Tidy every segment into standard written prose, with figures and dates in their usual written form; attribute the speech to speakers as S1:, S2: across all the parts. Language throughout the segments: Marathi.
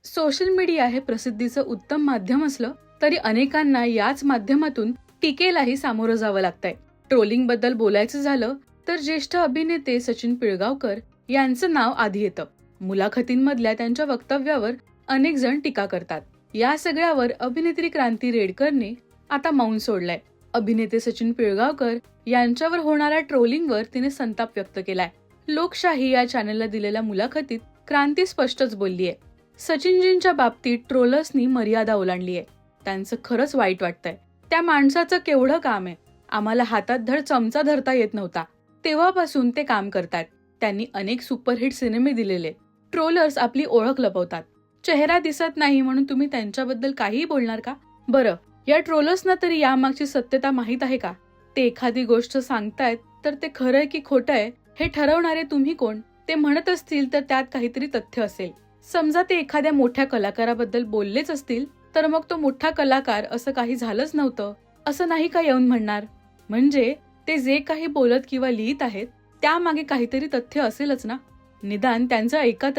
S1: सोशल मीडिया हे प्रसिद्धीचं उत्तम माध्यम असलं तरी अनेकांना याच माध्यमातून टीकेलाही सामोरं जावं लागतंय. ट्रोलिंग बद्दल बोलायचं झालं तर ज्येष्ठ अभिनेते सचिन पिळगावकर यांचं नाव आधी येतं. मुलाखतींमधल्या त्यांच्या वक्तव्यावर अनेक जण टीका करतात. या सगळ्यावर अभिनेत्री क्रांती रेडकरने आता मौन सोडलंय. अभिनेते सचिन पिळगावकर यांच्यावर होणाऱ्या ट्रोलिंगवर तिने संताप व्यक्त केलाय. लोकशाही या चॅनलला दिलेल्या मुलाखतीत क्रांती स्पष्टच बोललीय. सचिनजींच्या बाबतीत ट्रोलर्सनी मर्यादा ओलांडलीय. त्यांचं खरंच वाईट वाटतंय. त्या माणसाचं केवढं काम आहे. आम्हाला हातात धड चमचा धरता येत नव्हता. तेव्हापासून ते काम करतायत. त्यांनी अनेक सुपरहिट सिनेमे दिलेले. ट्रोलर्स आपली ओळख लपवतात. चेहरा दिसत नाही म्हणून तुम्ही त्यांच्याबद्दल काहीही बोलणार का? बरं, या ट्रोलर्सना तरी यामागची सत्यता माहित आहे का? ते एखादी गोष्ट सांगतायत तर ते खरंय की खोटंय हे ठरवणारे तुम्ही कोण? ते म्हणत असतील तर त्यात काहीतरी तथ्य असेल. समजा ते एखाद्या मोठ्या कलाकाराबद्दल बोललेच असतील तर मग तो मोठा कलाकार असं काही झालंच नव्हतं असं नाही का येऊन म्हणणार? म्हणजे ते जे काही बोलत किंवा लिहित आहेत त्यामागे काहीतरी तथ्य असेलच ना. निदान त्यांचं ऐका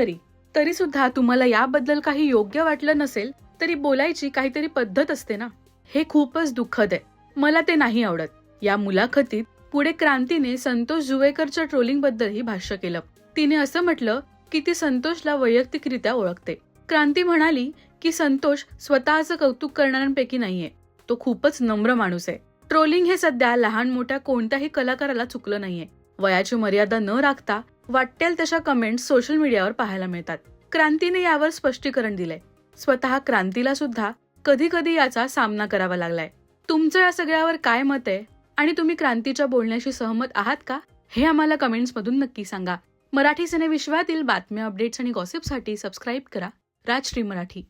S1: तरी सुद्धा तुम्हाला याबद्दल काही योग्य वाटलं नसेल तरी बोलायची काहीतरी पद्धत असते ना. हे खूपच दुःखद आहे. मला ते नाही आवडत. या मुलाखतीत पुढे क्रांतीने संतोष जुवेकरच्या ट्रोलिंग बद्दलही भाष्य केलं. तिने असं म्हटलं की ती संतोषला वैयक्तिकरित्या ओळखते. क्रांती म्हणाली की संतोष स्वतःचं कौतुक करणाऱ्यांपैकी नाहीये. तो खूपच नम्र माणूस आहे. ट्रोलिंग हे सध्या लहान मोठ्या कोणत्याही कलाकाराला चुकलं नाहीये. वयाची मर्यादा न राखता वाटेल तशा कमेंट्स सोशल मीडियावर पाहायला मिळतात. क्रांतीने यावर स्पष्टीकरण दिलंय. स्वतः क्रांतीला सुद्धा कधी कधी याचा सामना करावा लागलाय. तुमचं या सगळ्यावर काय मत आहे आणि तुम्ही क्रांतीच्या बोलण्याशी सहमत आहात का? हे आम्हाला कमेंट्स मधून नक्की सांगा. मराठी सिनेविश्वातील बातम्या, अपडेट्स आणि गॉसिपसाठी सबस्क्राईब करा राजश्री मराठी.